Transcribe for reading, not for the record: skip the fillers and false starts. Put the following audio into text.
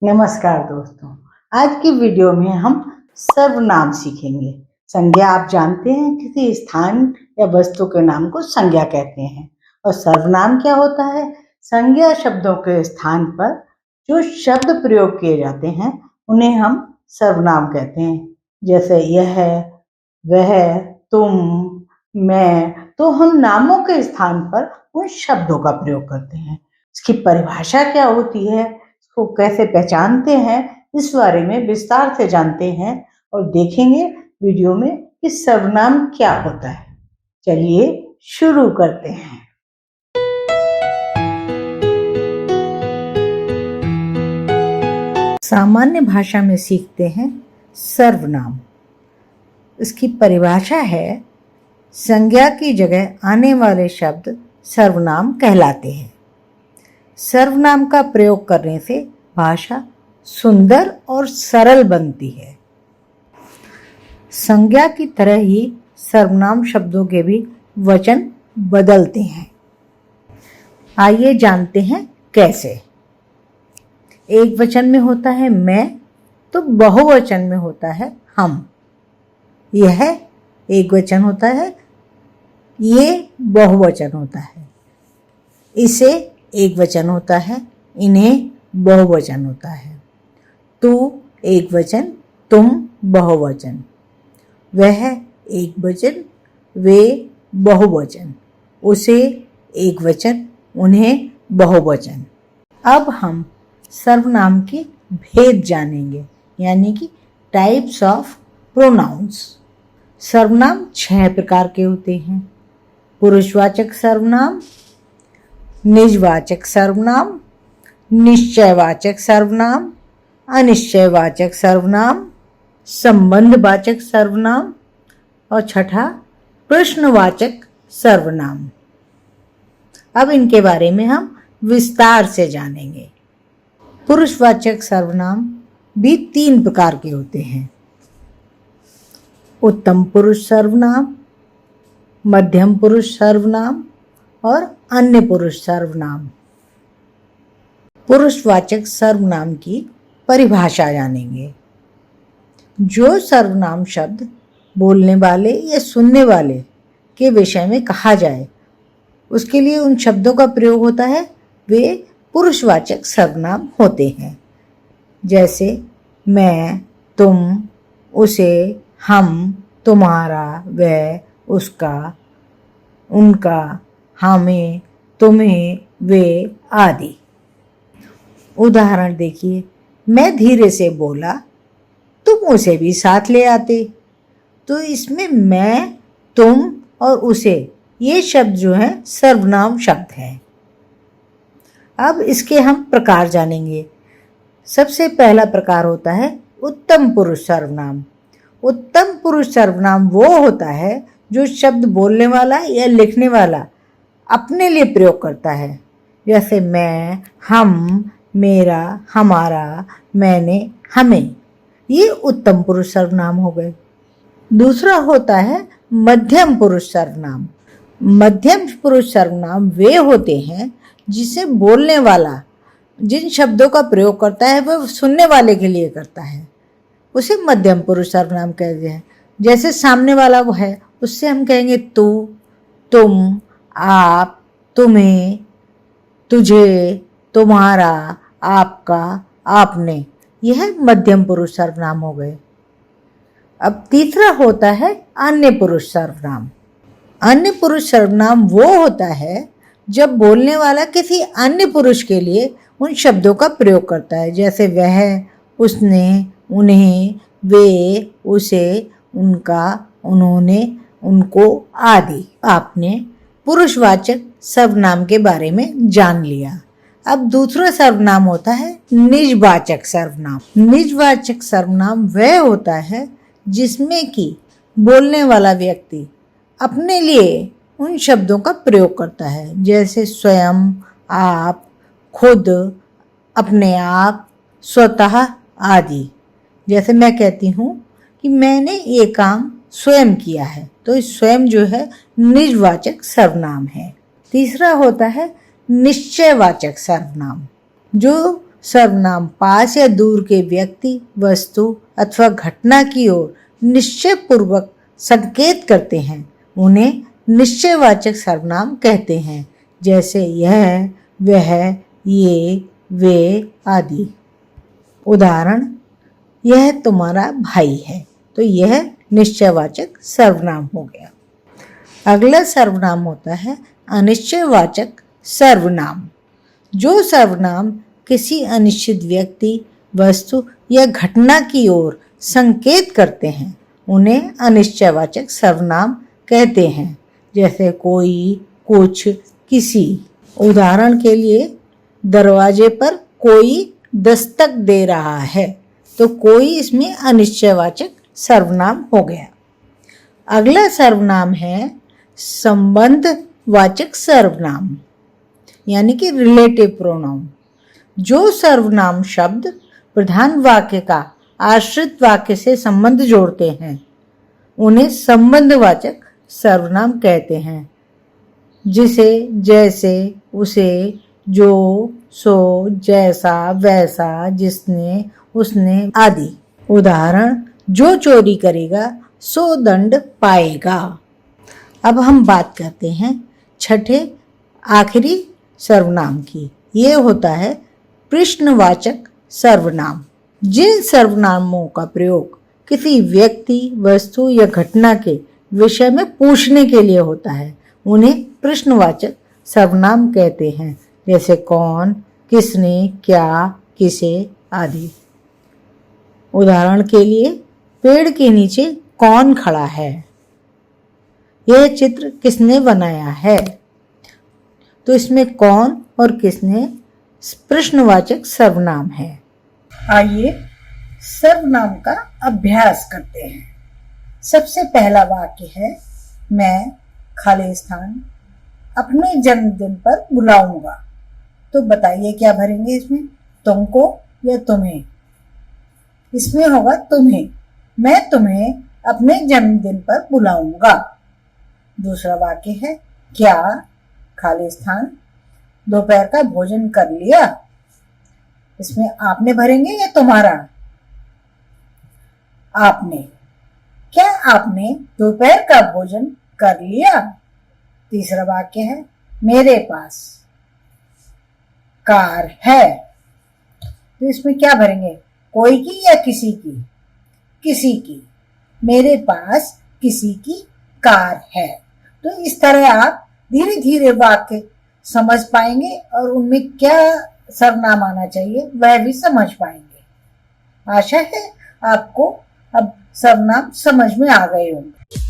नमस्कार दोस्तों। आज की वीडियो में हम सर्वनाम सीखेंगे। संज्ञा आप जानते हैं, किसी स्थान या वस्तु के नाम को संज्ञा कहते हैं। और सर्वनाम क्या होता है? संज्ञा शब्दों के स्थान पर जो शब्द प्रयोग किए जाते हैं उन्हें हम सर्वनाम कहते हैं। जैसे यह, वह, तुम, मैं। तो हम नामों के स्थान पर उन शब्दों का प्रयोग करते हैं। इसकी परिभाषा क्या होती है, को कैसे पहचानते हैं, इस बारे में विस्तार से जानते हैं और देखेंगे वीडियो में कि सर्वनाम क्या होता है। चलिए शुरू करते हैं। सामान्य भाषा में सीखते हैं सर्वनाम। इसकी परिभाषा है, संज्ञा की जगह आने वाले शब्द सर्वनाम कहलाते हैं। सर्वनाम का प्रयोग करने से भाषा सुंदर और सरल बनती है। संज्ञा की तरह ही सर्वनाम शब्दों के भी वचन बदलते हैं। आइए जानते हैं कैसे। एक वचन में होता है मैं, तो बहुवचन में होता है हम। यह एक वचन होता है, ये बहुवचन होता है। इसे एक वचन होता है, इन्हें बहुवचन होता है। तू एक वचन, तुम बहुवचन। वह एक वचन, वे बहुवचन। उसे एक वचन, उन्हें बहुवचन। अब हम सर्वनाम के भेद जानेंगे, यानी कि टाइप्स ऑफ प्रोनाउंस। सर्वनाम 6 प्रकार के होते हैं। पुरुषवाचक सर्वनाम, निजवाचक सर्वनाम, निश्चयवाचक सर्वनाम, अनिश्चयवाचक सर्वनाम, संबंधवाचक सर्वनाम और छठा प्रश्नवाचक सर्वनाम। अब इनके बारे में हम विस्तार से जानेंगे। पुरुषवाचक सर्वनाम भी 3 प्रकार के होते हैं। उत्तम पुरुष सर्वनाम, मध्यम पुरुष सर्वनाम और अन्य पुरुष सर्वनाम। पुरुषवाचक सर्वनाम की परिभाषा जानेंगे। जो सर्वनाम शब्द बोलने वाले या सुनने वाले के विषय में कहा जाए, उसके लिए उन शब्दों का प्रयोग होता है, वे पुरुषवाचक सर्वनाम होते हैं। जैसे मैं, तुम, उसे, हम, तुम्हारा, वह, उसका, उनका, हमें, तुम्हें, वे आदि। उदाहरण देखिए, मैं धीरे से बोला, तुम उसे भी साथ ले आते। तो इसमें मैं, तुम और उसे, ये शब्द जो हैं सर्वनाम शब्द हैं। अब इसके हम प्रकार जानेंगे। सबसे पहला प्रकार होता है उत्तम पुरुष सर्वनाम। उत्तम पुरुष सर्वनाम वो होता है जो शब्द बोलने वाला या लिखने वाला अपने लिए प्रयोग करता है। जैसे मैं, हम, मेरा, हमारा, मैंने, हमें। ये उत्तम पुरुष सर्वनाम हो गए। दूसरा होता है मध्यम पुरुष सर्वनाम। मध्यम पुरुष सर्वनाम वे होते हैं जिसे बोलने वाला जिन शब्दों का प्रयोग करता है वह सुनने वाले के लिए करता है, उसे मध्यम पुरुष सर्वनाम कहते हैं। जैसे सामने वाला वो है, उससे हम कहेंगे तू, तुम, आप, तुम्हें, तुझे, तुम्हारा, आपका, आपने। यह मध्यम पुरुष सर्वनाम हो गए। अब तीसरा होता है अन्य पुरुष सर्वनाम। अन्य पुरुष सर्वनाम वो होता है जब बोलने वाला किसी अन्य पुरुष के लिए उन शब्दों का प्रयोग करता है। जैसे वह, उसने, उन्हें, वे, उसे, उनका, उन्होंने, उनको आदि। आपने पुरुषवाचक सर्वनाम के बारे में जान लिया। अब दूसरा सर्वनाम होता है निजवाचक सर्वनाम। निजवाचक सर्वनाम वह होता है जिसमें कि बोलने वाला व्यक्ति अपने लिए उन शब्दों का प्रयोग करता है। जैसे स्वयं, आप, खुद, अपने आप, स्वतः आदि। जैसे मैं कहती हूँ कि मैंने ये काम स्वयं किया है, तो स्वयं जो है निजवाचक सर्वनाम है। तीसरा होता है निश्चयवाचक सर्वनाम। जो सर्वनाम पास या दूर के व्यक्ति, वस्तु अथवा घटना की ओर निश्चय पूर्वक संकेत करते हैं। उन्हें निश्चयवाचक सर्वनाम कहते हैं, जैसे यह, वह, ये, वे आदि। उदाहरण, यह तुम्हारा भाई है, तो यह निश्चयवाचक सर्वनाम हो गया। अगला सर्वनाम होता है अनिश्चयवाचक सर्वनाम। जो सर्वनाम किसी अनिश्चित व्यक्ति, वस्तु या घटना की ओर संकेत करते हैं, उन्हें अनिश्चयवाचक सर्वनाम कहते हैं, जैसे कोई, कुछ, किसी। उदाहरण के लिए, दरवाजे पर कोई दस्तक दे रहा है, तो कोई इसमें अनिश्चयवाचक सर्वनाम हो गया। अगला सर्वनाम है संबंधवाचक सर्वनाम, यानी कि रिलेटिव प्रोनाउन। जो सर्वनाम शब्द प्रधान वाक्य का आश्रित वाक्य से संबंध जोड़ते हैं, उन्हें संबंधवाचक सर्वनाम कहते हैं, जिसे, जैसे, उसे, जो, सो, जैसा, वैसा, जिसने, उसने आदि। उदाहरण, जो चोरी करेगा सो दंड पाएगा। अब हम बात करते हैं छठे आखिरी सर्वनाम की। ये होता है प्रश्नवाचक सर्वनाम। जिन सर्वनामों का प्रयोग किसी व्यक्ति, वस्तु या घटना के विषय में पूछने के लिए होता है, उन्हें प्रश्नवाचक सर्वनाम कहते हैं, जैसे कौन, किसने, क्या, किसे आदि। उदाहरण के लिए, पेड़ के नीचे कौन खड़ा है? यह चित्र किसने बनाया है? तो इसमें कौन और किसने प्रश्नवाचक सर्वनाम है। आइए सर्वनाम का अभ्यास करते हैं। सबसे पहला वाक्य है, मैं खाली स्थान अपने जन्मदिन पर बुलाऊंगा। तो बताइए क्या भरेंगे इसमें, तुमको या तुम्हें? इसमें होगा तुम्हें। मैं तुम्हें अपने जन्मदिन पर बुलाऊंगा। दूसरा वाक्य है, क्या खाली स्थान दोपहर का भोजन कर लिया? इसमें आपने भरेंगे या तुम्हारा? आपने। क्या आपने दोपहर का भोजन कर लिया? तीसरा वाक्य है, मेरे पास कार है। तो इसमें क्या भरेंगे, कोई की या किसी की? किसी की। मेरे पास किसी की कार है। तो इस तरह आप धीरे धीरे वाक्य समझ पाएंगे और उनमें क्या सर्वनाम आना चाहिए वह भी समझ पाएंगे। आशा है आपको अब सर्वनाम समझ में आ गए होंगे।